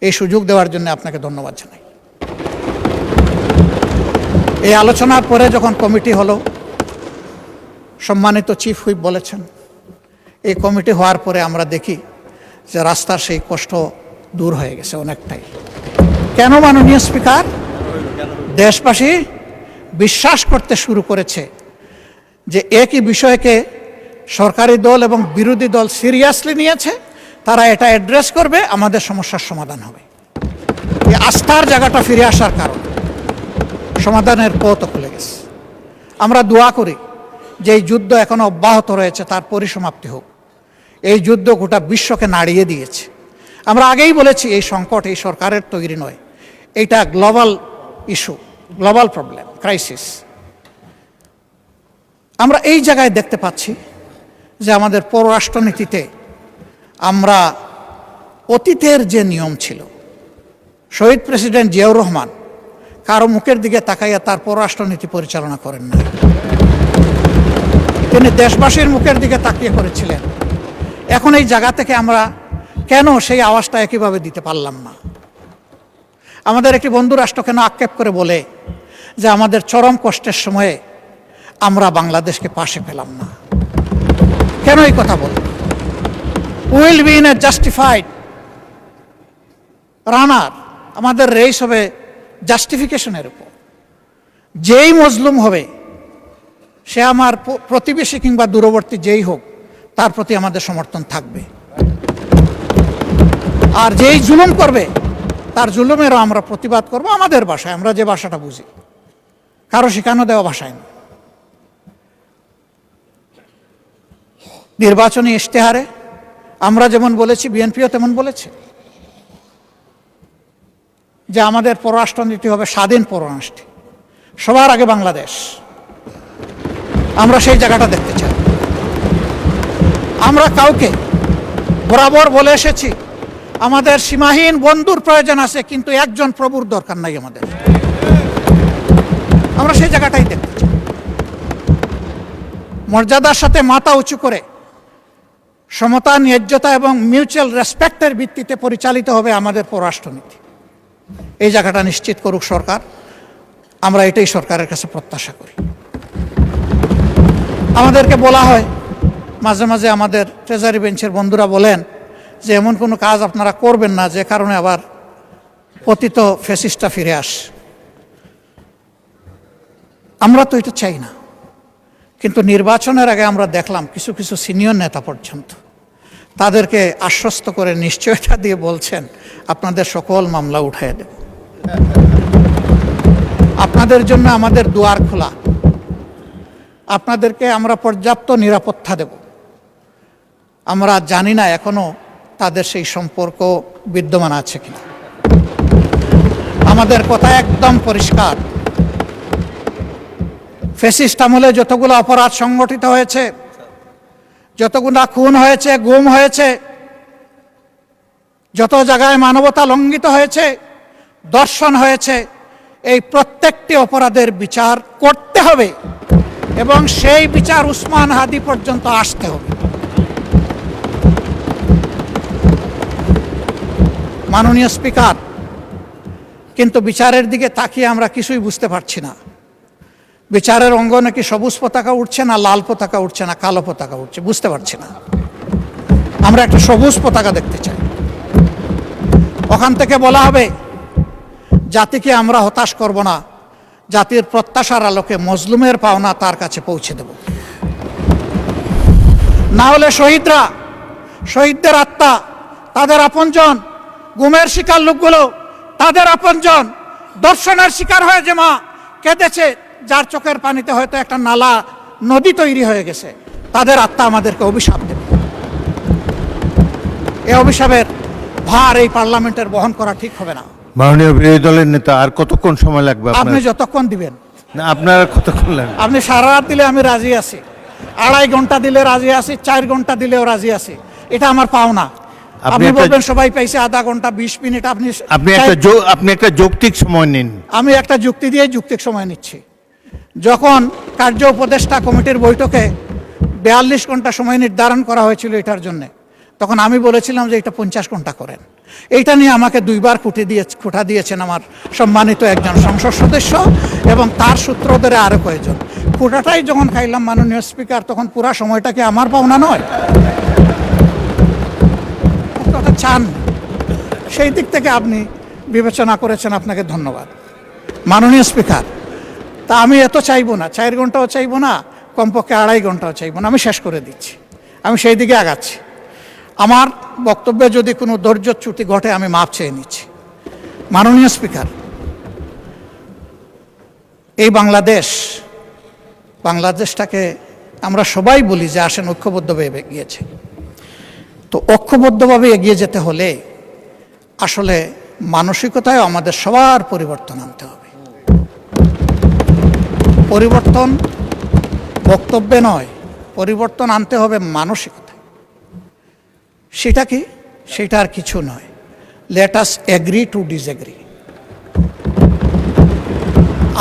Speaker 1: এই সুযোগ দেওয়ার জন্য আপনাকে ধন্যবাদ জানাই। এই আলোচনার পরে যখন কমিটি হলো, সম্মানিত চিফ হুইপ বলেছেন, এই কমিটি হওয়ার পরে আমরা দেখি যে রাস্তার সেই কষ্ট দূর হয়ে গেছে অনেকটাই। কেন মাননীয় স্পিকার? দেশবাসী বিশ্বাস করতে শুরু করেছে যে একই বিষয়কে সরকারি দল এবং বিরোধী দল সিরিয়াসলি নিয়েছে, তারা এটা অ্যাড্রেস করবে, আমাদের সমস্যার সমাধান হবে। এই আস্থার জায়গাটা ফিরে আসার কারণ সমাধানের পথ খুলে গেছে। আমরা দোয়া করি যে এই যুদ্ধ এখনো অব্যাহত রয়েছে, তার পরিসমাপ্তি হোক। এই যুদ্ধ গোটা বিশ্বকে নাড়িয়ে দিয়েছে। আমরা আগেই বলেছি এই সংকট এই সরকারের তৈরি নয়, এইটা global issue, global problem, crisis. আমরা এই জায়গায় দেখতে পাচ্ছি যে আমাদের পররাষ্ট্রনীতিতে আমরা অতীতের যে নিয়ম ছিল, শহীদ প্রেসিডেন্ট জিয়াউর রহমান কারো মুখের দিকে তাকাইয়া তার পররাষ্ট্রনীতি পরিচালনা করেন না, তিনি দেশবাসীর মুখের দিকে তাকিয়ে করেছিলেন। এখন এই জায়গা থেকে আমরা কেন সেই আওয়াজটা একইভাবে দিতে পারলাম না? আমাদের একটি বন্ধু রাষ্ট্র কেন আক্ষেপ করে বলে যে আমাদের চরম কষ্টের সময়ে আমরা বাংলাদেশকে পাশে পেলাম না? কেন এই কথা বল? Will be in a justified runner, আমাদের রেস হবে জাস্টিফিকেশনের উপর। যেই মজলুম হবে সে আমার প্রতিবেশী কিংবা দূরবর্তী যেই হোক, তার প্রতি আমাদের সমর্থন থাকবে। আর যেই জুলুম করবে তার জুলুমেরও আমরা প্রতিবাদ করব আমাদের ভাষায়, আমরা যে ভাষাটা বুঝি, কারো শেখানো দেওয়া ভাষায় না। নির্বাচনী ইশতেহারে আমরা যেমন বলেছি, বিএনপিও তেমন বলেছে যে আমাদের পররাষ্ট্রনীতি হবে স্বাধীন পররাষ্ট্র, সবার আগে বাংলাদেশ। আমরা সেই জায়গাটা দেখতে চাই। আমরা কাউকে বরাবর বলে এসেছি আমাদের সীমাহীন বন্ধুর প্রয়োজন আছে, কিন্তু একজন প্রভুর দরকার নাই আমাদের। আমরা সেই জায়গাটাই দেখতে চাই। মর্যাদার সাথে মাথা উঁচু করে সমতা, ন্যায্যতা এবং মিউচুয়াল রেসপেক্টের ভিত্তিতে পরিচালিত হবে আমাদের পররাষ্ট্রনীতি। এই জায়গাটা নিশ্চিত করুক সরকার, আমরা এটাই সরকারের কাছে প্রত্যাশা করি। আমাদেরকে বলা হয় মাঝে মাঝে, আমাদের ট্রেজারি বেঞ্চের বন্ধুরা বলেন যে এমন কোনো কাজ আপনারা করবেন না যে কারণে আবার পতিত ফ্যাসিস্টটা ফিরে আসে। আমরা তো এটা চাই না, কিন্তু নির্বাচনের আগে আমরা দেখলাম কিছু কিছু সিনিয়র নেতা পর্যন্ত তাদেরকে আশ্বস্ত করে নিশ্চয়তা দিয়ে বলছেন আপনাদের সকল মামলা উঠাইয়া দেব, আপনাদের জন্য আমাদের দুয়ার খোলা, আপনাদেরকে আমরা পর্যাপ্ত নিরাপত্তা দেব। আমরা জানি না এখনো তাদের সেই সম্পর্ক বিদ্যমান আছে কিনা। আমাদের কথা একদম পরিষ্কার, ফ্যাসিস্ট আমলে যতগুলো অপরাধ সংগঠিত হয়েছে, যতগুলো খুন হয়েছে, গুম হয়েছে, যত জায়গায় মানবতা লঙ্ঘিত হয়েছে, দর্শন হয়েছে, এই প্রত্যেকটি অপরাধের বিচার করতে হবে এবং সেই বিচার উসমান হাদি পর্যন্ত আসতে হবে। মাননীয় স্পিকার, কিন্তু বিচারের দিকে তাকিয়ে আমরা কিছুই বুঝতে পারছি না। বিচারের অঙ্গনে কি সবুজ পতাকা উঠছে না লাল পতাকা উঠছে না কালো পতাকা উঠছে, বুঝতে পারছি না। আমরা একটা সবুজ পতাকা দেখতে চাই। ওখান থেকে বলা হবে জাতিকে আমরা হতাশ করব না, জাতির প্রত্যাশার আলোকে মজলুমের পাওনা তার কাছে পৌঁছে দেব। না হলে শহীদরা, শহীদদের আত্মা, তাদের আপনজন, গুমের শিকার লোকগুলো তাদের আপনজন, দর্শনের শিকার হয়ে যে মা কেঁদেছে, যার চোখের পানিতে হয়তো একটা নালা নদী তৈরি হয়ে গেছে, তাদের আত্মা আমাদেরকে অভিশাপ দেবে। এই অভিশাপের ভার এই পার্লামেন্টের বহন করা ঠিক হবে না।
Speaker 3: মাননীয় বিরোধী দলের নেতা, আর কতক্ষণ সময় লাগবে?
Speaker 1: আপনি যতক্ষণ দিবেন।
Speaker 3: না, আপনার কতক্ষণ লাগবে?
Speaker 1: আপনি সারা রাত দিলে আমি রাজি আছি, 2.5 ঘন্টা দিলে রাজি আছি, 4 ঘন্টা দিলেও রাজি আছি। এটা আমার পাওনা। আপনি বলবেন সবাই পাইছে আধা ঘন্টা 20 মিনিট,
Speaker 3: আপনি একটা যৌক্তিক সময় নিন।
Speaker 1: আমি একটা যুক্তি দিয়ে যৌক্তিক সময় নিচ্ছি। যখন কার্য উপদেষ্টা কমিটির বৈঠকে 42 ঘন্টা সময় নির্ধারণ করা হয়েছিল এটার জন্য, তখন আমি বলেছিলাম যে এটা 50 ঘন্টা করেন। এইটা নিয়ে আমাকে 2 বার খুঁটা দিয়েছেন আমার সম্মানিত একজন সংসদ সদস্য এবং তার সূত্র ধরে আরো কয়েকজন। খুঁটাটাই যখন খাইলাম মাননীয় স্পিকার, তখন পুরা সময়টা কি আমার পাওনা নয়? চান সেই দিক থেকে আপনি বিবেচনা করেছেন, আপনাকে ধন্যবাদ। মাননীয় স্পিকার, তা আমি এত চাইবো না, 4 ঘন্টাও চাইবো না, কমপক্ষে 2.5 ঘন্টাও চাইবো না, আমি শেষ করে দিচ্ছি, আমি সেই দিকে আগাচ্ছি। আমার বক্তব্যে যদি কোনো ধৈর্যচ্যুতি ঘটে আমি মাপ চেয়ে নিচ্ছি। মাননীয় স্পিকার, এই বাংলাদেশটাকে আমরা সবাই বলি যে আসেন ঐক্যবদ্ধভাবে এগিয়েছে। তো ঐক্যবদ্ধভাবে এগিয়ে যেতে হলে আসলে মানসিকতায় আমাদের সবার পরিবর্তন আনতে হবে। পরিবর্তন বক্তব্যে নয়, পরিবর্তন আনতে হবে মানসিকতায়। সেটা কি? সেটা আর কিছু নয়, let us agree to disagree.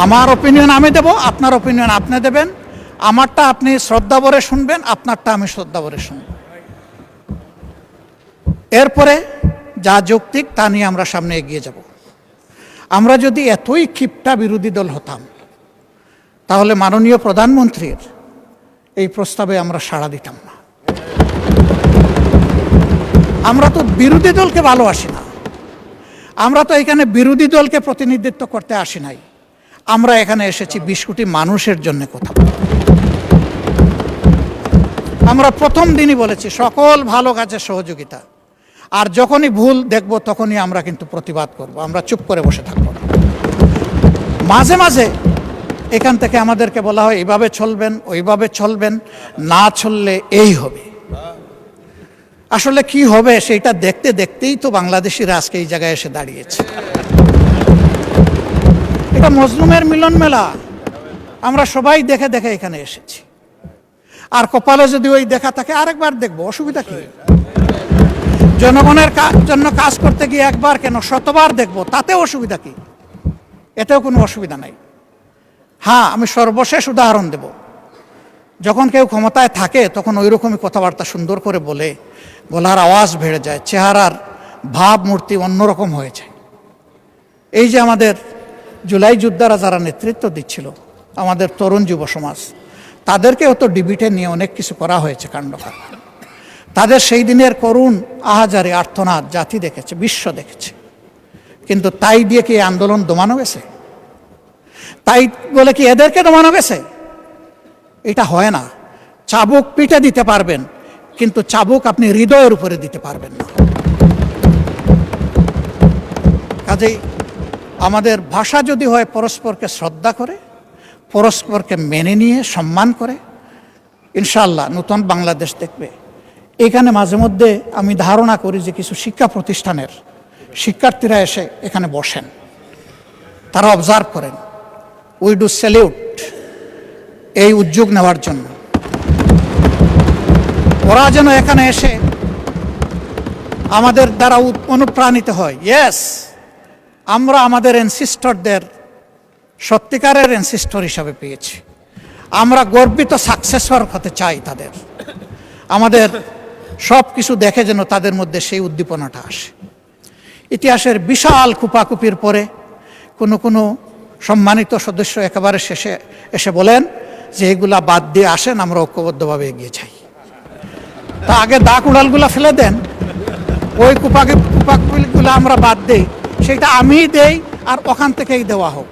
Speaker 1: আমার ওপিনিয়ন আমি দেব, আপনার ওপিনিয়ন আপনি দেবেন, আমারটা আপনি শ্রদ্ধা ভরে শুনবেন, আপনারটা আমি শ্রদ্ধা ভরে শুনব। এরপরে যা যৌক্তিক তা নিয়ে আমরা সামনে এগিয়ে যাব। আমরা যদি এতই ক্ষিপ্তা বিরোধী দল হতাম তাহলে মাননীয় প্রধানমন্ত্রীর এই প্রস্তাবে আমরা সাড়া দিতাম না। আমরা তো বিরোধী দলকে ভালোবাসি না, আমরা তো এখানে বিরোধী দলকে প্রতিনিধিত্ব করতে আসি নাই, আমরা এখানে এসেছি 20 কোটি মানুষের জন্য কথা বলতে। আমরা প্রথম দিনই বলেছি সকল ভালো কাজের সহযোগিতা, আর যখনই ভুল দেখব তখনই আমরা কিন্তু প্রতিবাদ করব, আমরা চুপ করে বসে থাকব না। মাঝে মাঝে এখান থেকে আমাদেরকে বলা হয় এইভাবে চলবেন, ওইভাবে চলবেন, না চললে এই হবে। আসলে কি হবে সেটা দেখতে দেখতেই তো বাংলাদেশিরা আজকে এই জায়গায় এসে দাঁড়িয়েছে। এটা মজলুমের মিলন মেলা, আমরা সবাই দেখে দেখে এখানে এসেছি। আর কপালে যদি ওই দেখা থাকে আরেকবার দেখবো, অসুবিধা কি? জনগণের জন্য কাজ করতে গিয়ে একবার কেন 100বার দেখবো, তাতে অসুবিধা কি? এতেও কোনো অসুবিধা নাই। হ্যাঁ, আমি সর্বশেষ উদাহরণ দেব, যখন কেউ ক্ষমতায় থাকে তখন ওই রকমই কথাবার্তা সুন্দর করে বলে, গলার আওয়াজ বেড়ে যায়, চেহারার ভাবমূর্তি অন্যরকম হয়ে যায়। এই যে আমাদের জুলাই যোদ্ধারা যারা নেতৃত্ব দিচ্ছিল, আমাদের তরুণ যুব সমাজ, তাদেরকেও তো ডিবিটে নিয়ে অনেক কিছু করা হয়েছে, কাণ্ডকার। তাদের সেই দিনের করুণ আহাজারি আর্তনাদ জাতি দেখেছে, বিশ্ব দেখেছে। কিন্তু তাই দিয়ে কি আন্দোলন দমানো গেছে? তাই বলে কি এদেরকে দমানো গেছে? এটা হয় না। চাবুক পিঠে দিতে পারবেন, কিন্তু চাবুক আপনি হৃদয়ের উপরে দিতে পারবেন না। কাজেই আমাদের ভাষা যদি হয় পরস্পরকে শ্রদ্ধা করে, পরস্পরকে মেনে নিয়ে সম্মান করে, ইনশাআল্লাহ নতুন বাংলাদেশ দেখবে। এখানে মাঝে মধ্যে আমি ধারণা করি যে কিছু শিক্ষা প্রতিষ্ঠানের শিক্ষার্থীরা এসে এখানে বসেন, তারা অবজার্ভ করেন। উই ডু স্যালিউট এই উদ্যোগ নেওয়ার জন্য। ওরা যেন এখানে এসে আমাদের দ্বারা অনুপ্রাণিত হয়। ইয়েস, আমরা আমাদের অ্যানসিস্টরদের সত্যিকারের অ্যানসিস্টর হিসাবে পেয়েছি। আমরা গর্বিত সাকসেসর হতে চাই তাদের। আমাদের সব কিছু দেখে যেন তাদের মধ্যে সেই উদ্দীপনাটা আসে। ইতিহাসের বিশাল কুপাকুপির পরে কোনো সম্মানিত সদস্য একেবারে শেষে এসে বলেন যে এগুলা বাদ দিয়ে আসেন, আমরা ঐক্যবদ্ধভাবে এগিয়ে যাই। তা আগে দাগ উড়ালগুলা ফেলে দেন, ওই কুপাকুপিগুলো আমরা বাদ দেই, সেটা আমিই দেই আর ওখান থেকেই দেওয়া হোক।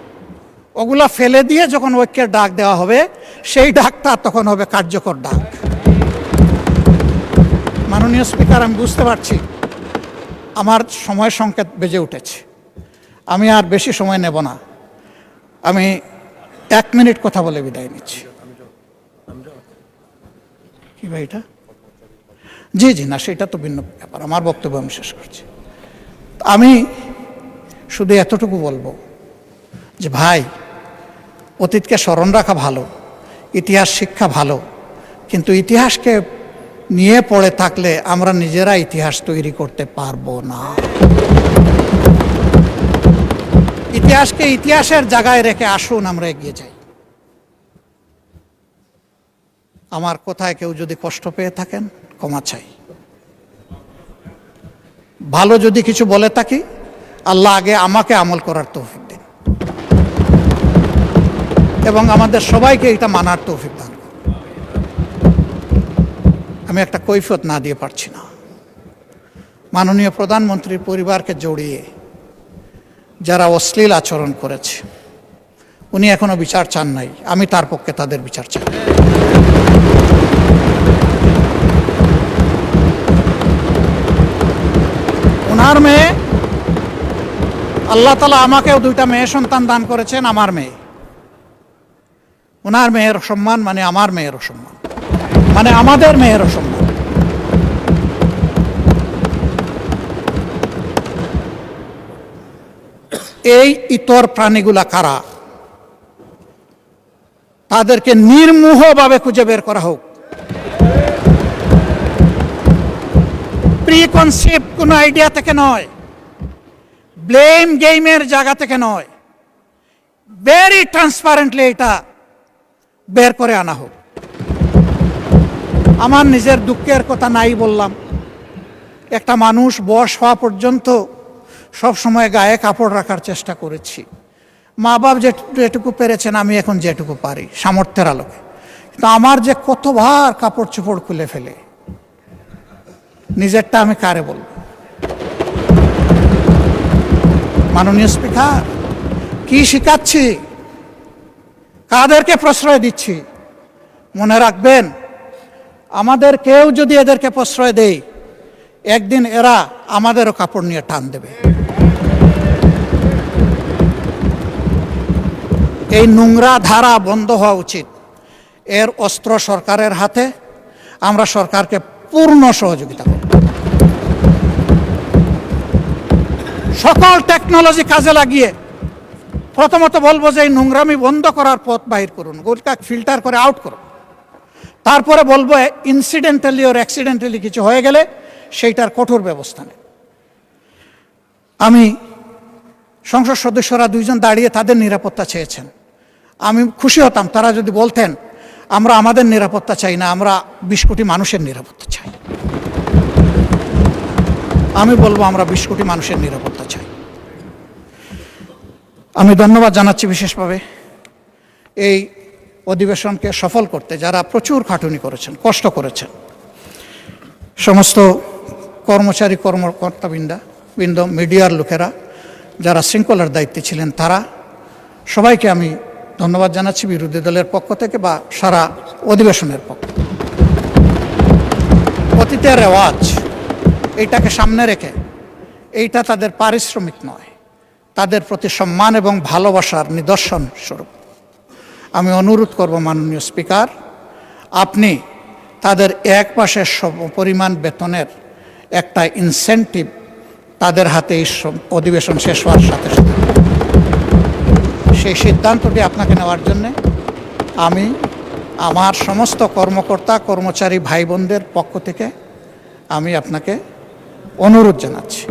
Speaker 1: ওগুলা ফেলে দিয়ে যখন ঐক্যের ডাক দেওয়া হবে, সেই ডাকটা তখন হবে কার্যকর ডাক। মাননীয় স্পিকার, আমি বুঝতে পারছি আমার সময় সংকেত বেজে উঠেছে, আমি আর বেশি সময় নেব না। আমি 1 মিনিট কথা বলে বিদায় নিচ্ছি। কি ভাই এটা? জি জি, না সেটা তো ভিন্ন ব্যাপার, আমার বক্তব্য আমি শেষ করছি। আমি শুধু এতটুকু বলবো যে ভাই, অতীতকে স্মরণ রাখা ভালো, ইতিহাস শিক্ষা ভালো, কিন্তু ইতিহাসকে নিয়ে পড়ে থাকলে আমরা নিজেরা ইতিহাস তৈরি করতে পারবো না। ইতিহাসকে ইতিহাসের জায়গায় রেখে আসুন আমরা এগিয়ে যাই। আমার কথায় কেউ যদি কষ্ট পেয়ে থাকেন ক্ষমা চাই। ভালো যদি কিছু বলে থাকি, আল্লাহ আগে আমাকে আমল করার তৌফিক দিন এবং আমাদের সবাইকে এটা মানার তৌফিক দান। আমি একটা কৈফিয়ত না দিয়ে পারছি না। মাননীয় প্রধানমন্ত্রীর পরিবারকে জড়িয়ে যারা অশ্লীল আচরণ করেছে, উনি এখনো বিচার চান নাই, আমি তার পক্ষে তাদের বিচার চাই। ওনার মেয়ে, আল্লাহ তাআলা আমাকেও 2টা মেয়ে সন্তান দান করেছেন, আমার মেয়ে। ওনার মেয়ের সম্মান মানে আমার মেয়েরও সম্মান, মানে আমাদের মেয়েরও সম্মান। এই ইতর প্রাণীগুলা কারা, তাদেরকে নির্মোহভাবে খুঁজে বের করা হোক। প্রিকনসেপ্ট কোনো আইডিয়া থেকে নয়, ব্লেম গেমের জায়গা থেকে নয়, ভেরি ট্রান্সপারেন্টলি এটা বের করে আনা হোক। আমার নিজের দুঃখের কথা নাই বললাম, একটা মানুষ বয়স হওয়া পর্যন্ত সব সময় গায়ে কাপড় রাখার চেষ্টা করেছি। মা বাপ যেটুকু পেরেছেন, আমি এখন যেটুকু পারি সামর্থ্যের আলোকে। কিন্তু আমার যে কতবার কাপড় চোপড় খুলে ফেলে, নিজেরটা আমি কারে বলব? মাননীয় স্পিকার, কি শিখাচ্ছি, কাদেরকে প্রশ্রয় দিচ্ছি? মনে রাখবেন, আমাদের কেউ যদি এদেরকে প্রশ্রয় দেয়, একদিন এরা আমাদেরও কাপড় নিয়ে টান দেবে। এই নোংরা ধারা বন্ধ হওয়া উচিত। এর অস্ত্র সরকারের হাতে, আমরা সরকারকে পূর্ণ সহযোগিতা করব। সকল টেকনোলজি কাজে লাগিয়ে প্রথমত বলবো যে এই নোংরামি বন্ধ করার পথ বাহির করুন, গোলটা ফিল্টার করে আউট করুন। তারপরে বলবো ইনসিডেন্টালি ওর অ্যাক্সিডেন্টালি কিছু হয়ে গেলে সেইটার কঠোর ব্যবস্থা নেই। আমি সংসদ সদস্যরা 2জন দাঁড়িয়ে তাদের নিরাপত্তা চেয়েছেন, আমি খুশি হতাম তারা যদি বলতেন আমরা আমাদের নিরাপত্তা চাই না, আমরা 20 কোটি মানুষের নিরাপত্তা চাই। আমি বলবো আমরা 20 কোটি মানুষের নিরাপত্তা চাই। আমি ধন্যবাদ জানাচ্ছি বিশেষভাবে এই অধিবেশনকে সফল করতে যারা প্রচুর খাটুনি করেছেন, কষ্ট করেছেন। সমস্ত কর্মচারী কর্মকর্তাবৃন্দ, মিডিয়ার লোকেরা যারা শৃঙ্খলার দায়িত্বে ছিলেন, তারা সবাইকে আমি ধন্যবাদ জানাচ্ছি বিরোধী দলের পক্ষ থেকে বা সারা অধিবেশনের পক্ষ। অতীতের রেওয়াজ এইটাকে সামনে রেখে, এইটা তাদের পারিশ্রমিক নয়, তাদের প্রতি সম্মান এবং ভালোবাসার নিদর্শন স্বরূপ আমি অনুরোধ করব মাননীয় স্পিকার, আপনি তাদের এক মাসের পরিমাণ বেতনের একটা ইনসেন্টিভ তাদের হাতে এই অধিবেশন শেষ হওয়ার সাথে সাথে সেই সিদ্ধান্তটি আপনাকে নেওয়ার জন্যে আমি আমার সমস্ত কর্মকর্তা কর্মচারী ভাই বোনদের পক্ষ থেকে আমি আপনাকে অনুরোধ জানাচ্ছি।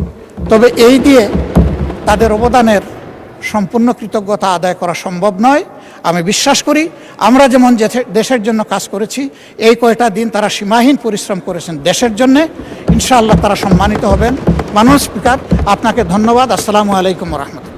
Speaker 1: তবে এই দিয়ে তাদের অবদানের সম্পূর্ণ কৃতজ্ঞতা আদায় করা সম্ভব নয়। আমি বিশ্বাস করি আমরা যেমন দেশের জন্য কাজ করেছি, এই কয়টা দিন তারা সীমাহীন পরিশ্রম করেছেন দেশের জন্য, ইনশাআল্লাহ তারা সম্মানিত হবেন। মাননীয় স্পিকার, আপনাকে ধন্যবাদ। আসসালামু আলাইকুম ওয়া রাহমাতুল্লাহ।